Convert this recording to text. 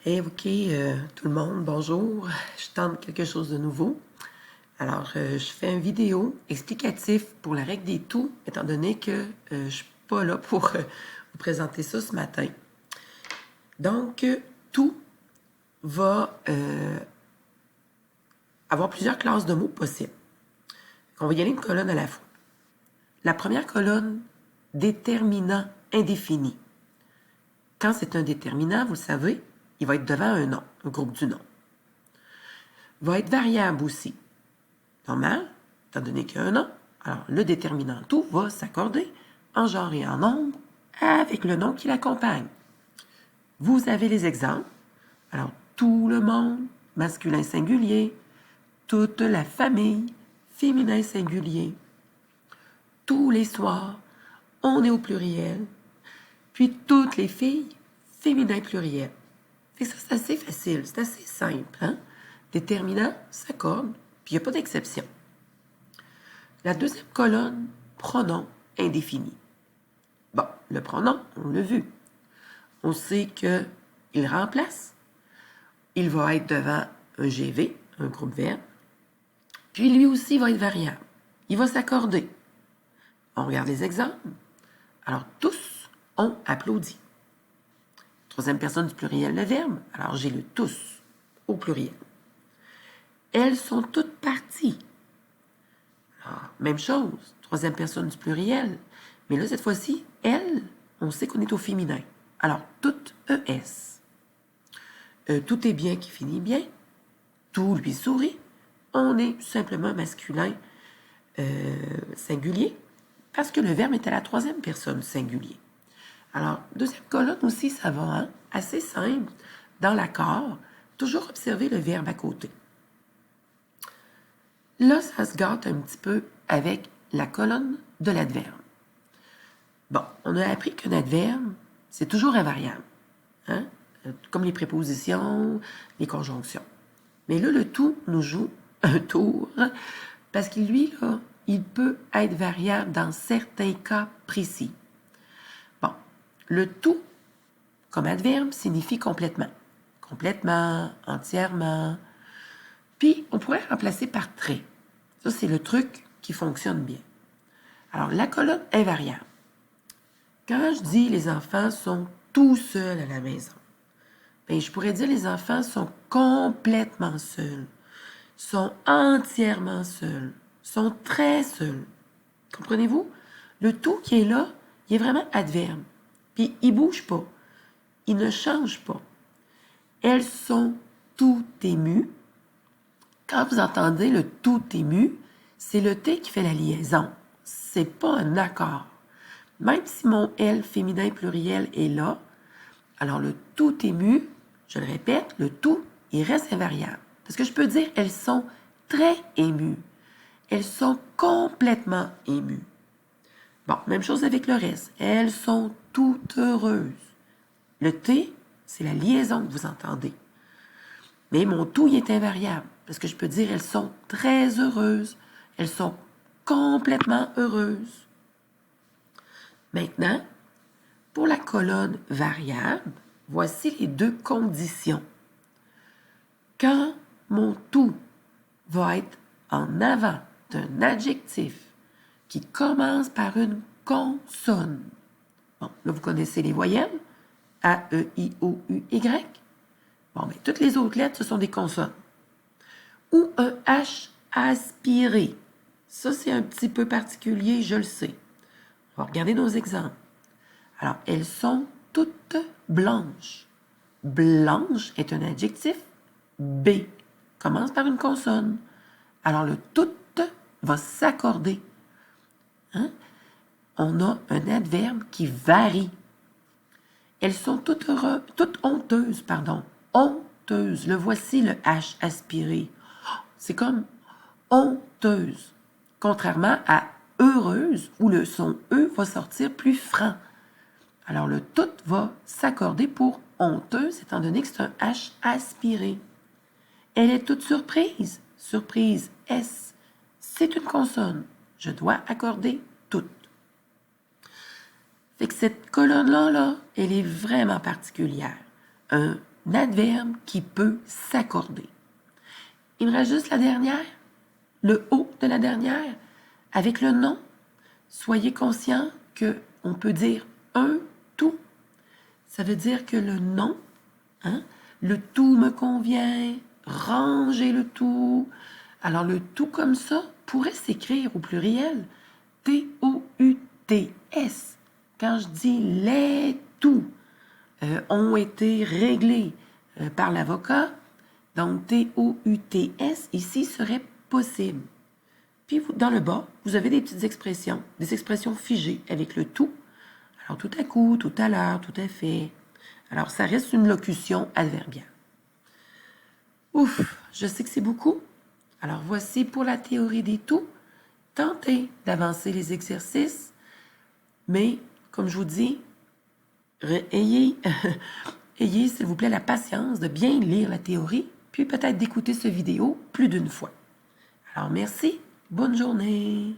Hey, OK, tout le monde, bonjour. Je tente quelque chose de nouveau. Alors, je fais une vidéo explicative pour la règle des tout, étant donné que je ne suis pas là pour vous présenter ça ce matin. Donc, tout va avoir plusieurs classes de mots possibles. On va y aller une colonne à la fois. La première colonne, déterminant indéfini. Quand c'est un déterminant, vous le savez, il va être devant un nom, un groupe du nom. Va être variable aussi. Normal, étant donné qu'il y a un nom. Alors, le déterminant tout va s'accorder en genre et en nombre avec le nom qui l'accompagne. Vous avez les exemples. Alors, tout le monde, masculin singulier, toute la famille, féminin singulier. Tous les soirs, on est au pluriel. Puis toutes les filles, féminin pluriel. Fait que ça, c'est assez facile, c'est assez simple. Hein? Déterminant s'accorde, puis il n'y a pas d'exception. La deuxième colonne, pronom indéfini. Bon, le pronom, on l'a vu. On sait qu'il remplace. Il va être devant un GV, un groupe verbe. Puis lui aussi va être variable. Il va s'accorder. On regarde les exemples. Alors, tous ont applaudi. Troisième personne du pluriel, le verbe. Alors, j'ai le tous au pluriel. Elles sont toutes parties. Alors, même chose, troisième personne du pluriel. Mais là, cette fois-ci, elle, on sait qu'on est au féminin. Alors, tout ES. Tout est bien qui finit bien. Tout lui sourit. On est simplement masculin singulier parce que le verbe est à la troisième personne singulier. Alors, deuxième colonne aussi, ça va, hein? Assez simple. Dans l'accord, toujours observer le verbe à côté. Là, ça se gâte un petit peu avec la colonne de l'adverbe. Bon, on a appris qu'un adverbe, c'est toujours invariable, hein? Comme les prépositions, les conjonctions. Mais là, le tout nous joue un tour, parce qu'il, lui, là, il peut être variable dans certains cas précis. Bon, le tout, comme adverbe, signifie complètement. Complètement, entièrement. Puis, on pourrait remplacer par trait. Ça, c'est le truc qui fonctionne bien. Alors, la colonne invariable. Quand je dis les enfants sont tout seuls à la maison, bien, je pourrais dire les enfants sont complètement seuls, sont entièrement seuls, sont très seuls. Comprenez-vous? Le tout qui est là, il est vraiment adverbe. Puis il ne bouge pas. Il ne change pas. Elles sont tout émues. Quand vous entendez le tout ému, c'est le T qui fait la liaison. C'est pas un accord. Même si mon L féminin pluriel est là, alors le tout ému, je le répète, le tout, il reste invariable. Parce que je peux dire elles sont très émues. Elles sont complètement émues. Bon, même chose avec le reste. Elles sont toutes heureuses. Le T, c'est la liaison que vous entendez. Mais mon tout, il est invariable. Parce que je peux dire elles sont très heureuses. Elles sont complètement heureuses. Maintenant, pour la colonne variable, voici les deux conditions. Quand mon tout va être en avant d'un adjectif qui commence par une consonne. Bon, là, vous connaissez les voyelles. A, E, I, O, U, Y. Bon, mais toutes les autres lettres, ce sont des consonnes. Ou un H aspiré. Ça, c'est un petit peu particulier, je le sais. On va regarder nos exemples. Alors, elles sont toutes blanches. Blanche est un adjectif. B commence par une consonne. Alors, le tout va s'accorder. Hein? On a un adverbe qui varie. Elles sont toutes honteuses, pardon. Honteuses. Le voici, le H aspiré. C'est comme honteuse. Contrairement à heureuse, où le son E va sortir plus franc. Alors, le tout va s'accorder pour honteuse, étant donné que c'est un H aspiré. Elle est toute surprise. Surprise, S. C'est une consonne. Je dois accorder toute. Fait que cette colonne-là, là, elle est vraiment particulière. Un adverbe qui peut s'accorder. Il me reste juste la dernière, le O de la dernière, avec le nom. Soyez conscient qu'on peut dire un tout. Ça veut dire que le nom, hein, le tout me convient, ranger le tout. Alors, le tout comme ça pourrait s'écrire au pluriel T-O-U-T-S. Quand je dis les tout ont été réglés par l'avocat, donc T-O-U-T-S ici serait possible. Puis dans le bas, vous avez des petites expressions, des expressions figées avec le tout. Alors tout à coup, tout à l'heure, tout à fait. Alors ça reste une locution adverbiale. Ouf, je sais que c'est beaucoup. Alors voici pour la théorie des tout. Tentez d'avancer les exercices, mais comme je vous dis, ayez, s'il vous plaît, la patience de bien lire la théorie, puis peut-être d'écouter cette vidéo plus d'une fois. Alors merci, bonne journée.